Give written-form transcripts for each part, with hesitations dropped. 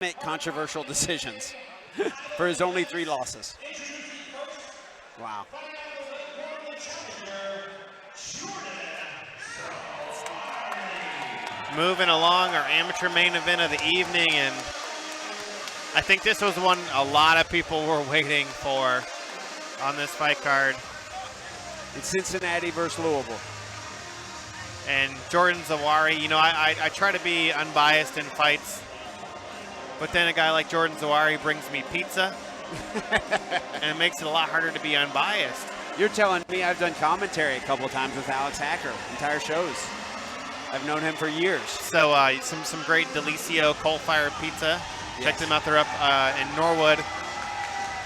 controversial decisions for his only 3 losses. Wow. Moving along, our amateur main event of the evening, and I think this was one a lot of people were waiting for on this fight card. It's Cincinnati versus Louisville. And Jordan Zawahri, you know, I try to be unbiased in fights, but then a guy like Jordan Zawahri brings me pizza, and it makes it a lot harder to be unbiased. You're telling me I've done commentary a couple of times with Alex Hacker, entire shows. I've known him for years. So some great Delicio coal-fired pizza. Yes. Check them out. They're up in Norwood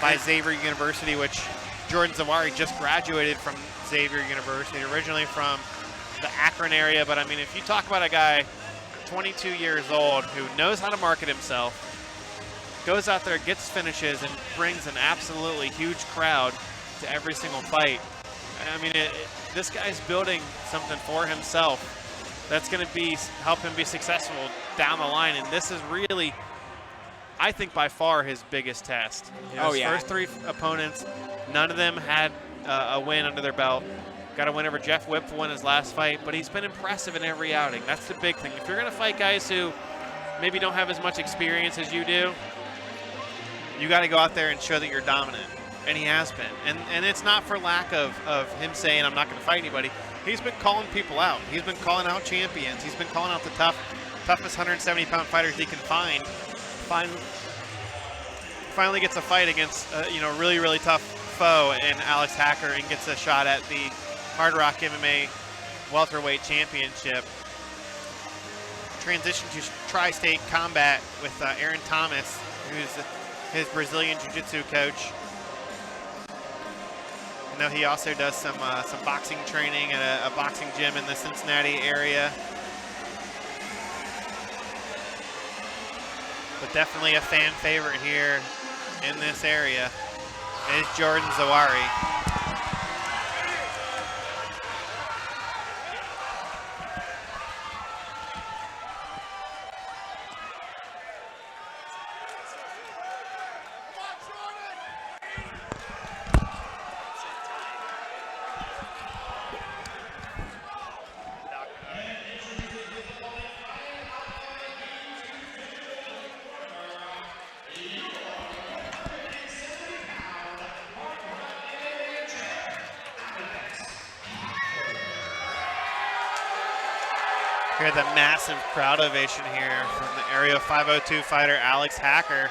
by Xavier University, which Jordan Zawahri just graduated from Xavier University, originally from the Akron area. But I mean, if you talk about a guy 22 years old who knows how to market himself, goes out there, gets finishes, and brings an absolutely huge crowd to every single fight. I mean, this guy's building something for himself that's going to help him be successful down the line. And this is really, I think, by far his biggest test. You know, his first 3 opponents, none of them had a win under their belt. Got a win over Jeff Whipple in his last fight, but he's been impressive in every outing. That's the big thing. If you're going to fight guys who maybe don't have as much experience as you do, you got to go out there and show that you're dominant. And he has been. And it's not for lack of him saying, I'm not going to fight anybody. He's been calling people out. He's been calling out champions. He's been calling out the toughest 170-pound fighters he can find. Finally gets a fight against a really, really tough foe in Alex Hacker and gets a shot at the Hardrock MMA welterweight championship. Transition to tri-state combat with Aaron Thomas, who's his Brazilian jiu-jitsu coach. I know he also does some boxing training at a boxing gym in the Cincinnati area. But definitely a fan favorite here in this area is Jordan Zawahri. Hear the massive crowd ovation here from the Area 502 fighter Alex Hacker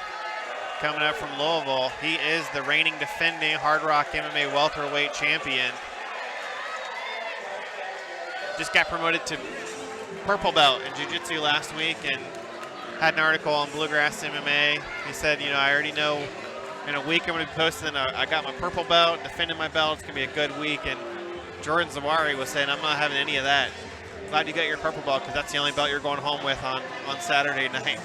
coming up from Louisville. He is the reigning defending Hardrock MMA welterweight champion. Just got promoted to purple belt in jiu-jitsu last week and had an article on Bluegrass MMA. He said, you know, I already know in a week I'm going to be posting, I got my purple belt, defending my belt, it's going to be a good week. And Jordan Zawahri was saying, I'm not having any of that. Glad you got your purple belt because that's the only belt you're going home with on Saturday night.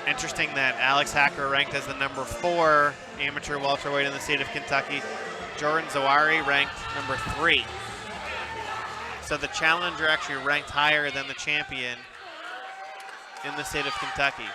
Interesting that Alex Hacker ranked as the number 4 amateur welterweight in the state of Kentucky. Jordan Zawahri ranked number 3. So the challenger actually ranked higher than the champion in the state of Kentucky.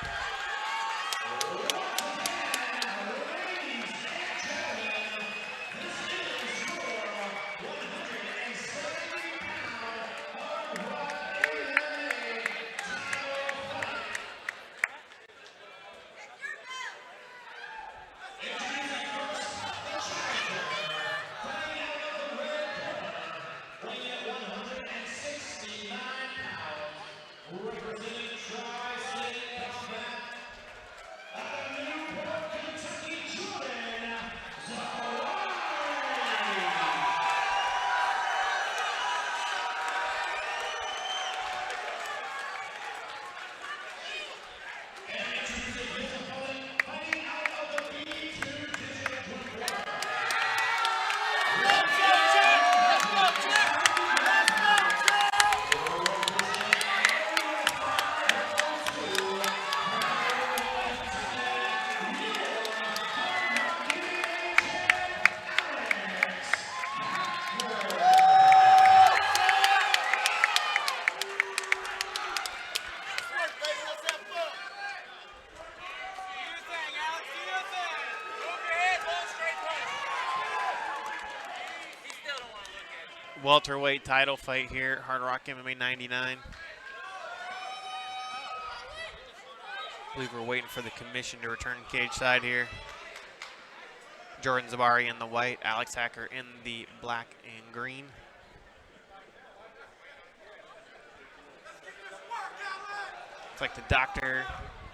welterweight title fight here at Hardrock MMA 99. I believe we're waiting for the commission to return cage side here. Jordan Zawahri in the white, Alex Hacker in the black and green. It's like the doctor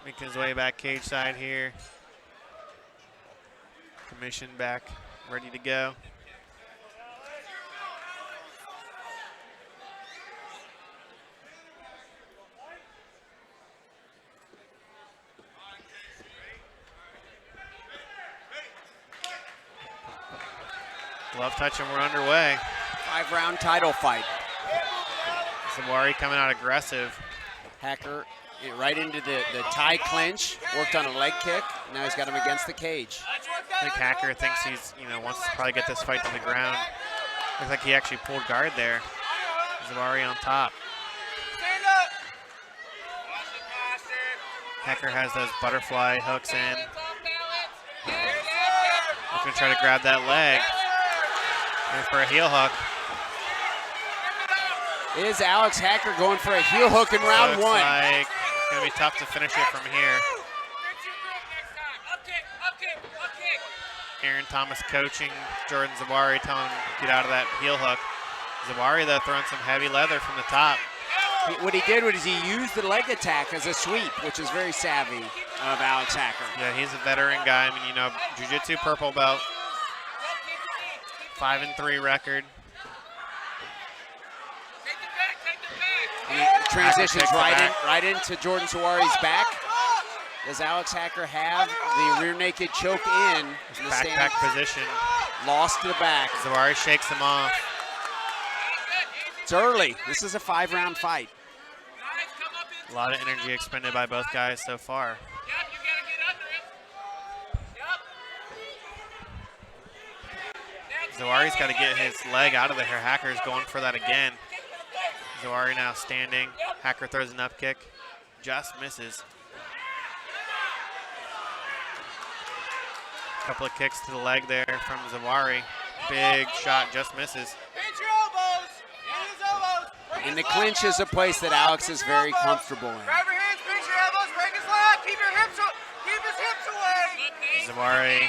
making his way back cage side here. Commission back, ready to go. Glove touch and we're underway. 5-round title fight. Zawahri coming out aggressive. Hacker right into the tie clinch, worked on a leg kick. Now he's got him against the cage. I think Hacker thinks he's, wants to probably get this fight to the ground. Looks like he actually pulled guard there. Zawahri on top. Hacker has those butterfly hooks in. Looking to try to grab that leg. Going for a heel hook. Is Alex Hacker going for a heel hook in round one? Like it's going to be tough to finish it from here. Aaron Thomas coaching Jordan Zawahri, telling him to get out of that heel hook. Zawahri, though, throwing some heavy leather from the top. What he did was he used the leg attack as a sweep, which is very savvy of Alex Hacker. Yeah, he's a veteran guy. I mean, jiu-jitsu purple belt. 5-3 record. And he transitions right into Jordan Zawahri's back. Does Alex Hacker have the rear naked choke in the backpack position? Lost to the back. Zawahri shakes him off. It's early. This is a 5-round fight. A lot of energy expended by both guys so far. Zawahri's got to get his leg out of there. Hacker's going for that again. Zawahri now standing. Hacker throws an up kick. Just misses. Couple of kicks to the leg there from Zawahri. Big shot, just misses. And the clinch is a place that Alex is very comfortable in. Grab your hands, pinch your elbows, break his leg, keep his hips away. Zawahri,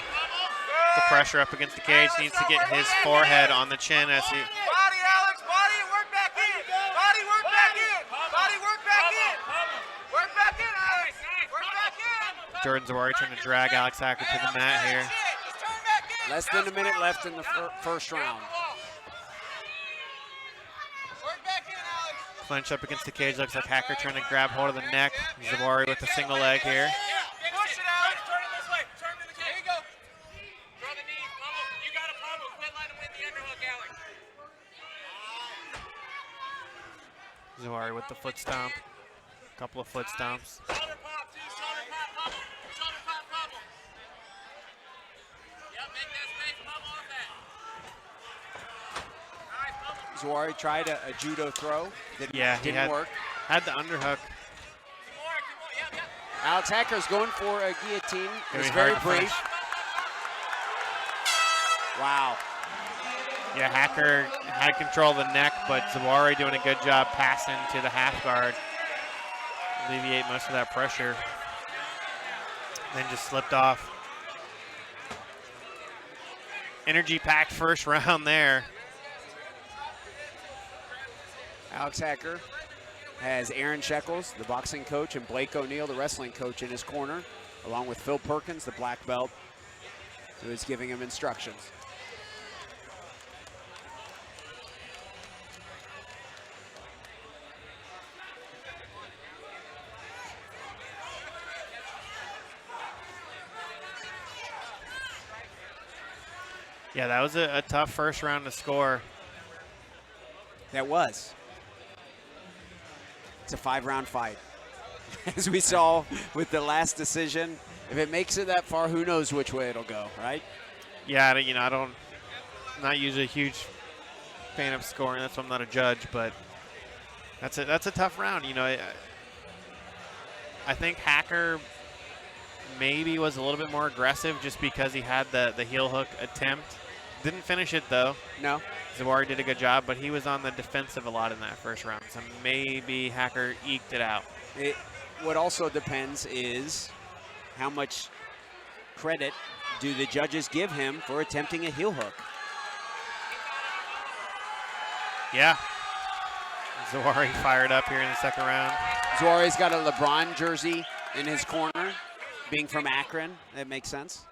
the pressure up against the cage, needs to get his forehead on the chin as he. Body, Alex, body, work back in. Body, work back in. Body, work back in. Work back in, Alex. Work back in. Jordan Zawahri trying to drag Alex Hacker to the mat here. Less than a minute left in the first round. Clinch up against the cage, looks like Hacker trying to grab hold of the neck. Zawahri with a single leg here. Push it, Alex. Turn it this way. Turn to the cage. There you go. Throw the knee. Pummel. You got a pummel. Quit letting him hit the underhook, Alex. Zawahri with the foot stomp. A couple of foot stomps. Shoulder pop, too. Shoulder pop, pummel. Shoulder pop, pummel. Yep, make that space. Pummel off that. Nice, pummel. Zawahri tried a judo throw. Didn't work. Had the underhook. Alex Hacker's going for a guillotine. It was Very very hard to brief. Wow. Yeah, Hacker had control of the neck, but Zawahri doing a good job passing to the half guard. Alleviate most of that pressure. Then just slipped off. Energy-packed first round there. Alex Hacker has Aaron Shekels, the boxing coach, and Blake O'Neill, the wrestling coach, in his corner, along with Phil Perkins, the black belt, who is giving him instructions. Yeah, that was a tough first round to score. That was. It's a 5-round fight. As we saw with the last decision, if it makes it that far, who knows which way it'll go, right? Yeah, I'm not usually a huge fan of scoring. That's why I'm not a judge, but that's a tough round. I think Hacker maybe was a little bit more aggressive just because he had the heel hook attempt. Didn't finish it though. No. Zawahri did a good job, but he was on the defensive a lot in that first round, so maybe Hacker eked it out. What also depends is how much credit do the judges give him for attempting a heel hook. Yeah. Zawahri fired up here in the second round. Zawahri's got a LeBron jersey in his corner, being from Akron. That makes sense.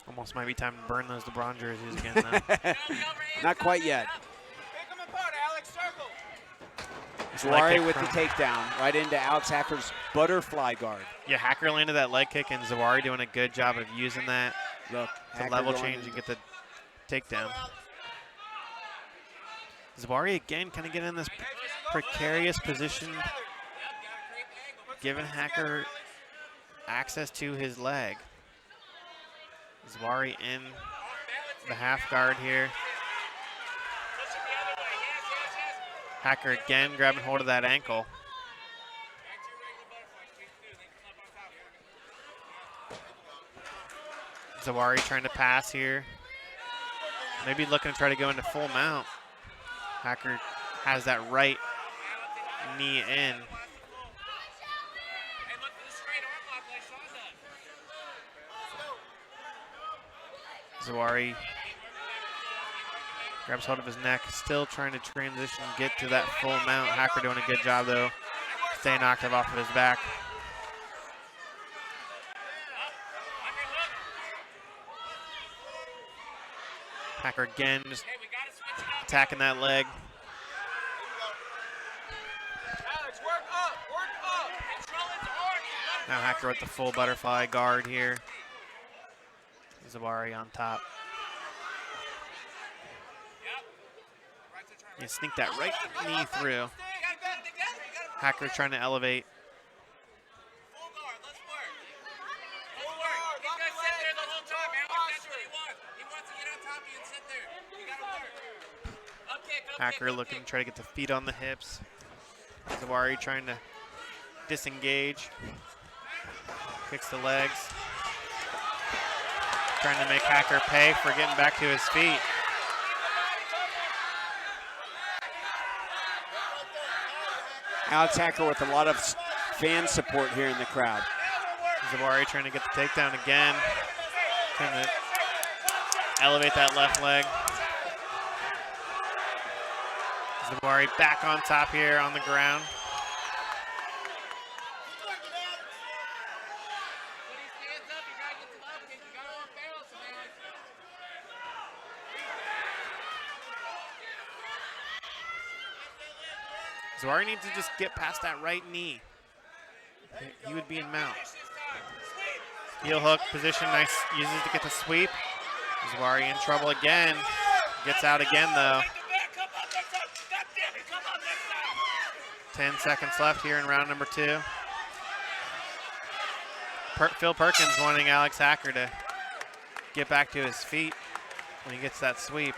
Almost might be time to burn those LeBron jerseys again, though. Not quite yet. Pick them apart, Alex. Circle. Zawahri with the takedown right into Alex Hacker's butterfly guard. Yeah, Hacker landed that leg kick, and Zawahri doing a good job of using that Look, to level change and get the takedown. Zawahri again kind of getting in this precarious position, giving Hacker access to his leg. Zawahri in the half guard here. Hacker again grabbing hold of that ankle. Zawahri trying to pass here. Maybe looking to try to go into full mount. Hacker has that right knee in. Zawahri grabs hold of his neck, still trying to transition, get to that full mount. Hacker doing a good job, though, staying active off of his back. Hacker again just attacking that leg. Alex, work up, work up. Control his arm. Now Hacker with the full butterfly guard here. Zawahri on top. You sneak that right knee through. Hacker trying to elevate. Full guard, let's work. Full work. He's gonna sit there the whole time, Alex. That's what he wants. He wants to get on top of you and sit there. You gotta work. Up kick, up kick, Hacker up looking to kick. try to get the feet on the hips. Zawahri trying to disengage. Kicks the legs. Trying to make Hacker pay for getting back to his feet. Alex Hacker with a lot of fan support here in the crowd. Zawahri trying to get the takedown again. Trying to elevate that left leg. Zawahri back on top here on the ground. Zawahri needs to just get past that right knee. He would be in mount. Heel hook position, nice, uses it to get the sweep. Zawahri in trouble again. Gets out again though. 10 seconds left here in round number 2. Phil Perkins wanting Alex Hacker to get back to his feet when he gets that sweep.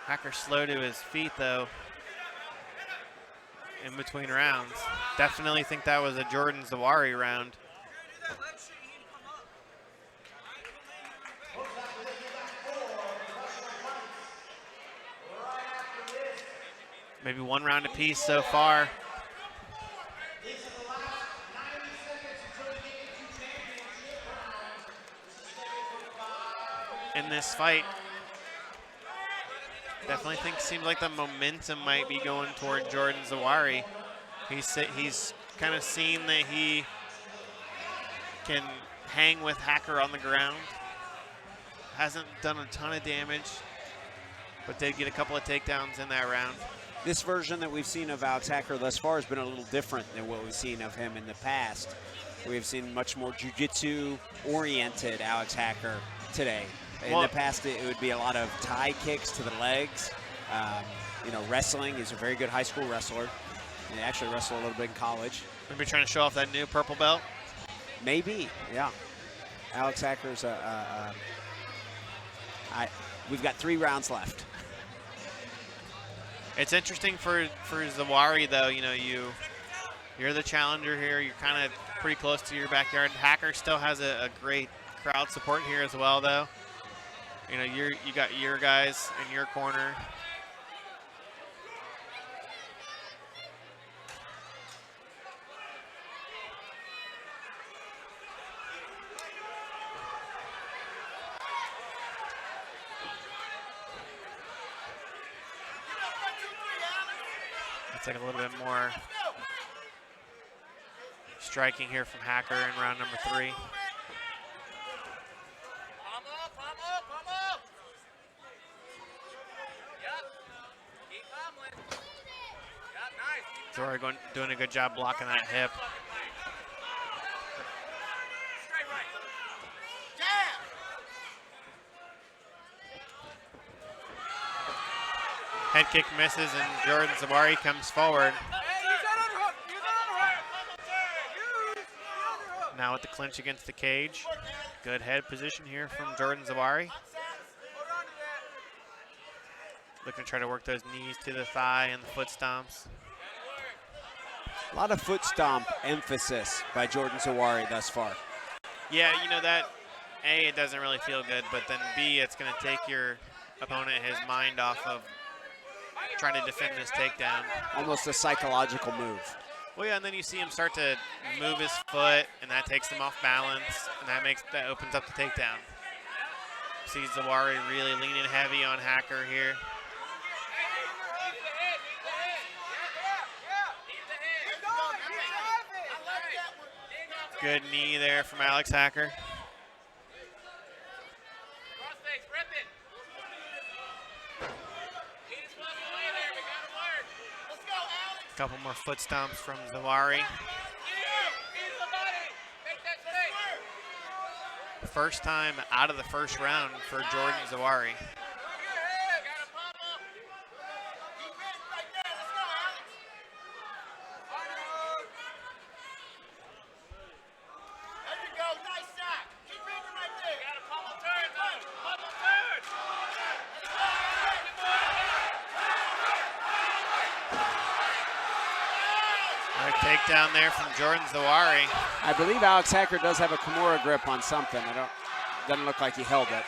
Hacker slow to his feet though in between rounds. Definitely think that was a Jordan Zawahri round. Maybe one round apiece so far. In this fight. Definitely seems like the momentum might be going toward Jordan Zawahri. He's kind of seen that he can hang with Hacker on the ground. Hasn't done a ton of damage, but did get a couple of takedowns in that round. This version that we've seen of Alex Hacker thus far has been a little different than what we've seen of him in the past. We've seen much more jiu-jitsu-oriented Alex Hacker today. In the past, it would be a lot of tie kicks to the legs. You know, wrestling. He's a very good high school wrestler. He actually wrestled a little bit in college. Maybe trying to show off that new purple belt? Maybe, yeah. Alex Hacker's we've got 3 rounds left. It's interesting for Zawahri though. You know, you're the challenger here. You're kind of pretty close to your backyard. Hacker still has a great crowd support here as well though. You know, you got your guys in your corner. It's like a little bit more striking here from Hacker in round number 3. Palm up, palm up, palm up. Yep. Keep pommeling. Yep, nice. Zawahri doing a good job blocking that hip. Straight right. Jab. Head kick misses, and Jordan Zawahri comes forward. Now with the clinch against the cage. Good head position here from Jordan Zawahri. Looking to try to work those knees to the thigh and the foot stomps. A lot of foot stomp emphasis by Jordan Zawahri thus far. Yeah, you know that, A, it doesn't really feel good, but then B, it's going to take your opponent his mind off of trying to defend this takedown. Almost a psychological move. Well, yeah, and then you see him start to move his foot, and that takes him off balance, and that opens up the takedown. See Zawahri really leaning heavy on Hacker here. Good knee there from Alex Hacker. Couple more foot stomps from Zawahri. First time out of the first round for Jordan Zawahri. Takedown there from Jordan Zawahri. I believe Alex Hacker does have a Kimura grip on something. Doesn't look like he held it.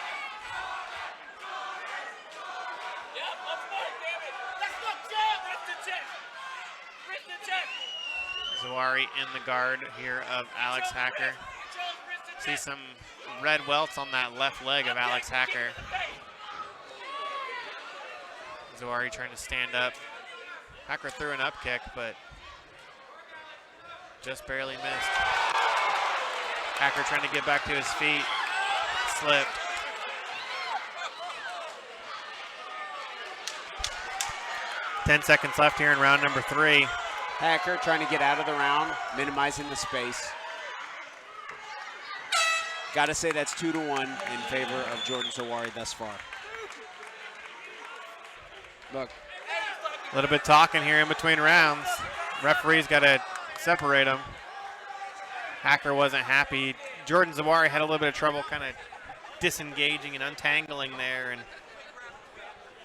Zawahri in the guard here of Alex Hacker. See some red welts on that left leg of Alex Hacker. Zawahri trying to stand up. Hacker threw an up kick, but just barely missed. Hacker trying to get back to his feet. Slipped. Ten seconds left here in round number 3. Hacker trying to get out of the round, minimizing the space. Got to say that's 2-1 in favor of Jordan Zawahri thus far. Look. A little bit talking here in between rounds. Referee's got to separate them. Hacker wasn't happy. Jordan Zawahri had a little bit of trouble kind of disengaging and untangling there, and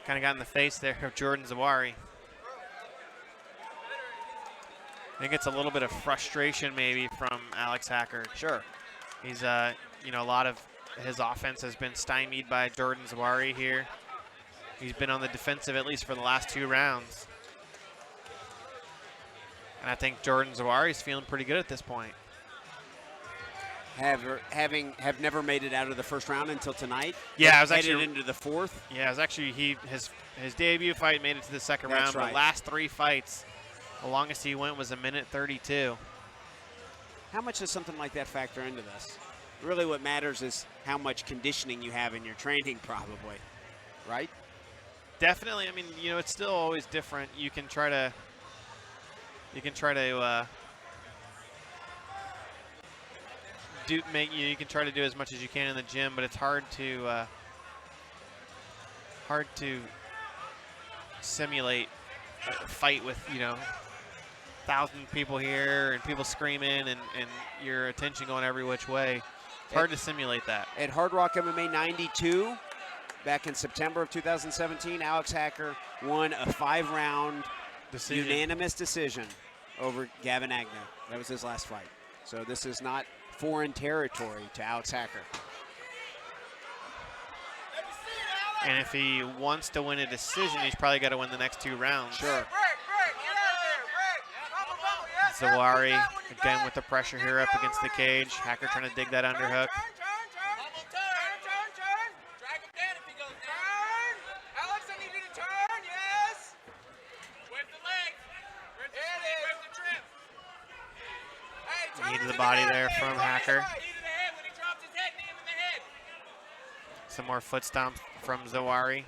kind of got in the face there of Jordan Zawahri. I think it's a little bit of frustration maybe from Alex Hacker. Sure. He's, you know, a lot of his offense has been stymied by Jordan Zawahri here. He's been on the defensive at least for the last 2 rounds. And I think Jordan Zawahri is feeling pretty good at this point. Have never made it out of the first round until tonight. Yeah, I was made actually it into the 4th. Yeah, it was actually his debut fight made it to the second That's round. right. But last 3 fights, the longest he went was 1:32. How much does something like that factor into this? Really, what matters is how much conditioning you have in your training, probably, right? Definitely. I mean, you know, it's still always different. You can try to you can try to do as much as you can in the gym, but it's hard to simulate a fight with, you know, 1,000 people here and people screaming and your attention going every which way. It's hard to simulate that. At Hardrock MMA 92, back in September of 2017, Alex Hacker won a 5-round unanimous decision over Gavin Agnew. That was his last fight. So this is not foreign territory to Alex Hacker. And if he wants to win a decision, he's probably got to win the next 2 rounds. Sure. Zawahri again with the pressure here up against the cage. Hacker trying to dig that underhook. Knee to the body there from Hacker. Some more foot stomps from Zawahri.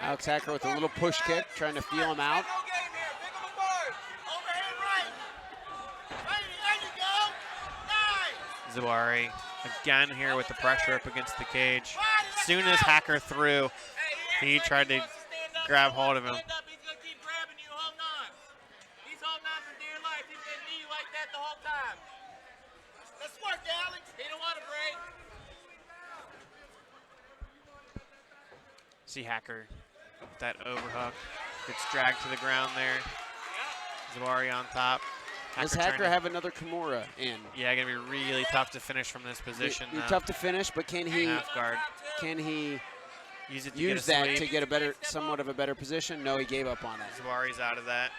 Alex Hacker with a little push kick, trying to feel him out. Zawahri again here with the pressure up against the cage. As soon as Hacker threw, he tried to grab hold of him. See Hacker with that overhook. Gets dragged to the ground there. Zawahri on top. Does Hacker have another Kimura in? Yeah, gonna be really tough to finish from this position. Tough to finish, but can he? Half guard. Can he use that to get a somewhat of a better position? No, he gave up on it. Zawahri's out of that.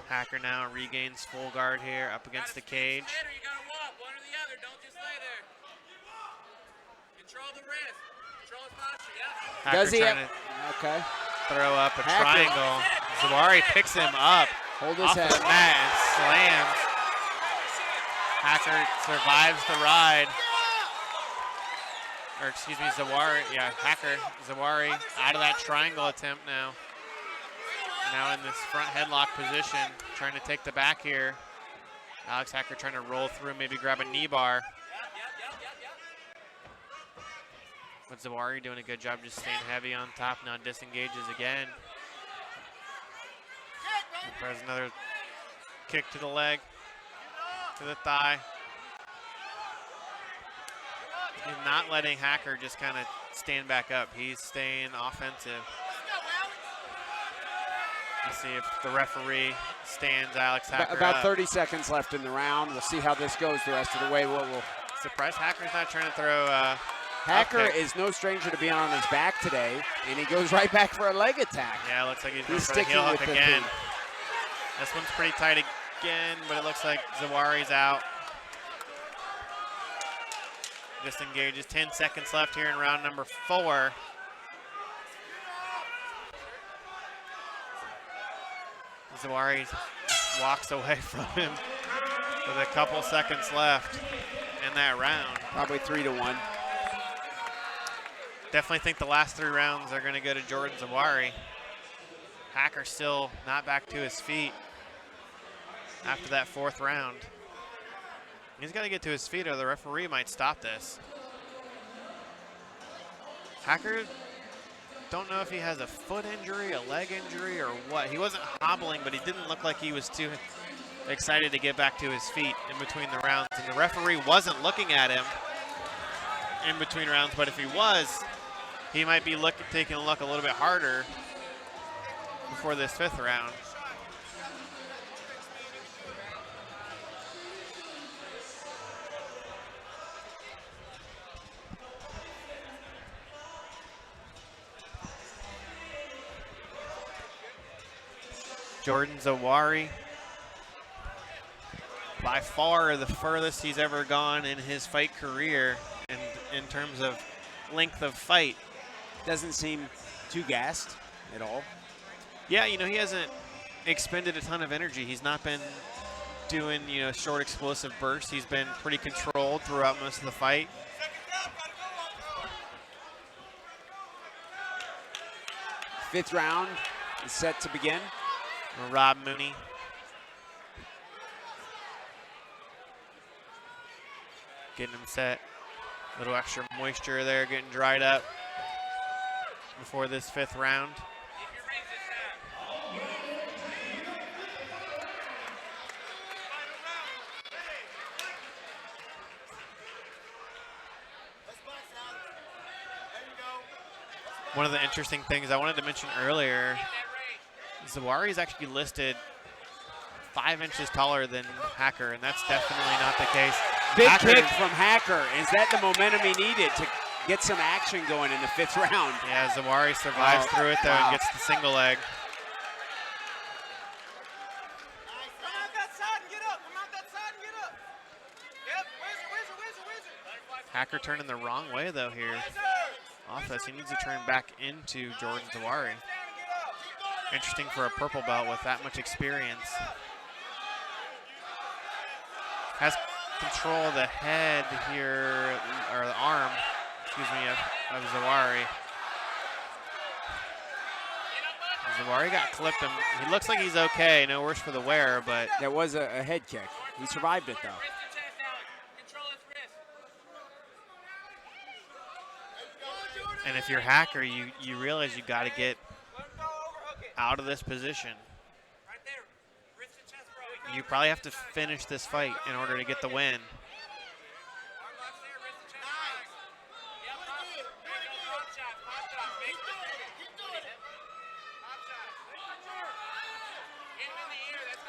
Hacker now regains full guard here up against the cage. You gotta walk, one or the other. Don't just lay there. Control the wrist. Control his posture. Yeah. Hacker Does he trying have? to Okay. throw up a Hacker. triangle. Zawahri picks him up Hold his off head. the mat and slams. Hacker survives the ride. Or excuse me, Zawahri. Yeah, Hacker. Zawahri out of that triangle attempt now. Now in this front headlock position, trying to take the back here. Alex Hacker trying to roll through, maybe grab a knee bar. But Zawahri doing a good job just staying heavy on top, now disengages again. There's another kick to the leg, to the thigh. He's not letting Hacker just kind of stand back up. He's staying offensive. Let's see if the referee stands Alex Hacker About up. 30 seconds left in the round. We'll see how this goes the rest of the way. Surprised Hacker's not trying to throw Hacker is no stranger to being on his back today, and he goes right back for a leg attack. Yeah, it looks like he's going for the sticking heel with hook the again. feet. This one's pretty tight again, but it looks like Zawahri's out. Disengages. 10 seconds left here in round number 4. Zawahri walks away from him with a couple seconds left in that round. Probably 3-1. Definitely think the last 3 rounds are going to go to Jordan Zawahri. Hacker still not back to his feet after that 4th round. He's got to get to his feet or the referee might stop this. Hacker, don't know if he has a foot injury, a leg injury, or what. He wasn't hobbling, but he didn't look like he was too excited to get back to his feet in between the rounds. And the referee wasn't looking at him in between rounds, but if he was, he might be taking a look a little bit harder before this 5th round. Jordan Zawahri, by far the furthest he's ever gone in his fight career in terms of length of fight. Doesn't seem too gassed at all. Yeah, you know, he hasn't expended a ton of energy. He's not been doing, short explosive bursts. He's been pretty controlled throughout most of the fight. Fifth round is set to begin. Rob Mooney. Getting him set. A little extra moisture there, getting dried up before this 5th round. One of the interesting things I wanted to mention earlier, Zawahri is actually listed 5 inches taller than Hacker, and that's definitely not the case. Big Hacker. kick from Hacker. Is that the momentum he needed to get some action going in the 5th round? Yeah, Zawahri survives through it, though, and gets the single leg. Come out that side and get up. Come out that side and get up. Yep, wizard. Hacker turning the wrong way, though, here. Off this, he needs to turn back into Jordan Zawahri. Interesting for a purple belt with that much experience. Has control of the head here, or the arm, excuse me, of Zawahri. Zawahri got clipped him. He looks like he's okay, no worse for the wear, but That was a head kick. He survived it, though. and if you're Hacker, you realize you got to get out of this position. You probably have to finish this fight in order to get the win.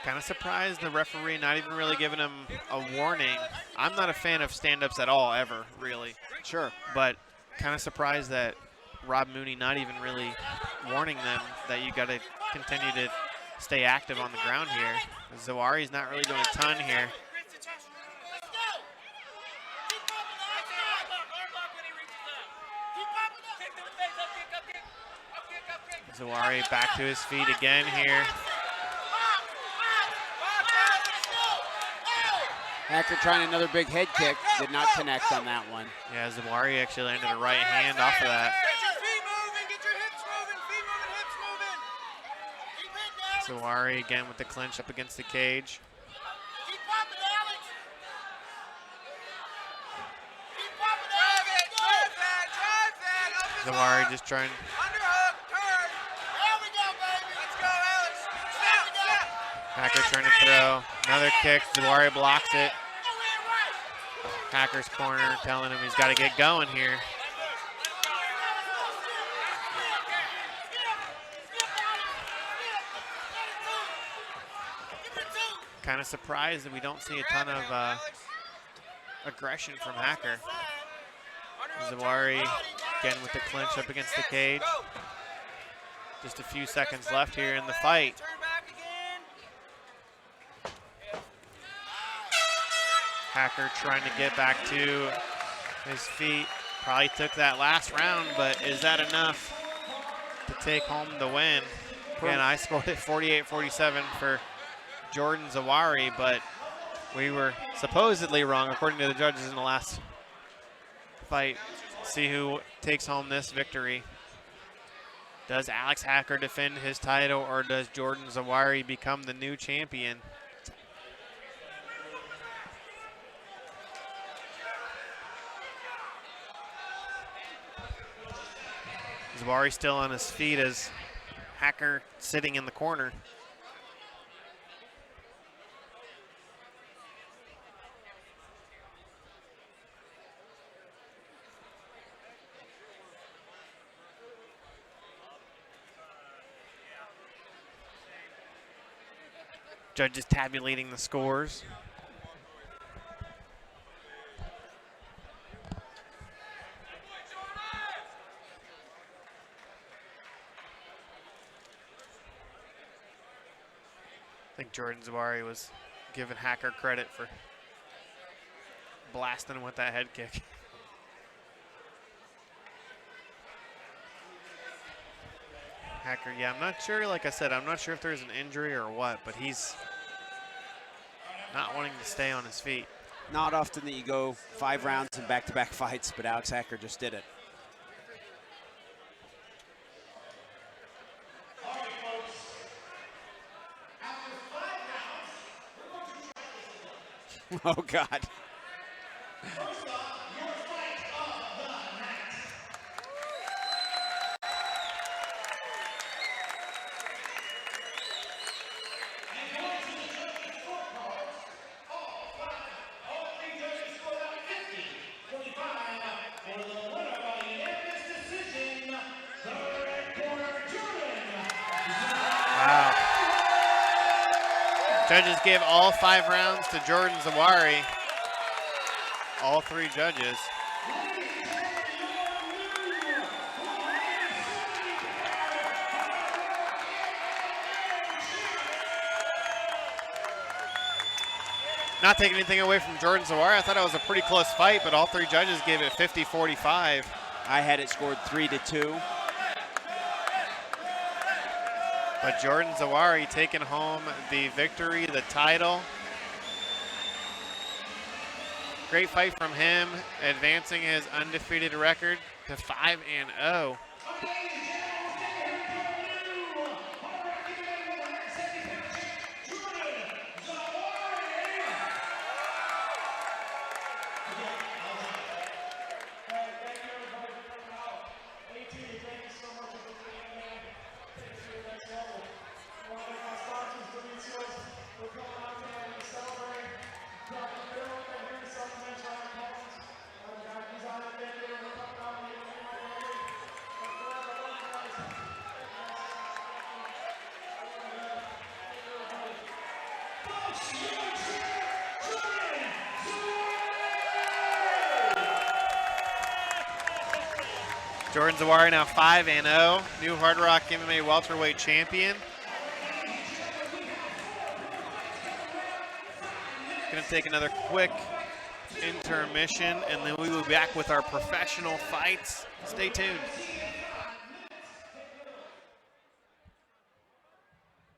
Kind of surprised the referee not even really giving him a warning. I'm not a fan of stand-ups at all, ever, really. Sure. But kind of surprised that Rob Mooney not even really warning them that you got to continue to stay active on the ground here. Zawahri's not really doing a ton here. Zawahri back to his feet again here. Hacker trying another big head kick. Did not connect on that one. Yeah, Zawahri actually landed a right hand off of that. Get your feet moving, get your hips moving, feet moving, hips moving. Keep hitting, Alex. Zawahri again with the clinch up against the cage. Keep popping, Alex. Keep popping, Alex. Drive that. Up his Zawahri arm. just trying. Underhook, turn. There we go, baby. Let's go, Alex. Step, step. Hacker trying to throw. Another kick. Zawahri blocks it. Hacker's corner telling him he's got to get going here. Kind of surprised that we don't see a ton of aggression from Hacker. Zawahri again with the clinch up against the cage. Just a few seconds left here in the fight. Hacker trying to get back to his feet. Probably took that last round, but is that enough to take home the win? Again, I scored it 48-47 for Jordan Zawahri, but we were supposedly wrong according to the judges in the last fight. See who takes home this victory. Does Alex Hacker defend his title, or does Jordan Zawahri become the new champion? Zawahri still on his feet as Hacker sitting in the corner. Judge is tabulating the scores. I think Jordan Zawahri was giving Hacker credit for blasting him with that head kick. Hacker, yeah, I'm not sure, like I said, I'm not sure if there's an injury or what, but he's not wanting to stay on his feet. Not often that you go 5 rounds in back-to-back fights, but Alex Hacker just did it. Oh, God. Wow. Judges gave all 5 rounds to Jordan Zawahri. all three judges. Not taking anything away from Jordan Zawahri. I thought it was a pretty close fight, but all three judges gave it 50-45. I had it scored 3-2. But Jordan Zawahri taking home the victory, the title. Great fight from him, advancing his undefeated record to 5-0. Jordan Zawahri now 5-0, new Hardrock MMA welterweight champion. Going to take another quick intermission, and then we will be back with our professional fights. Stay tuned.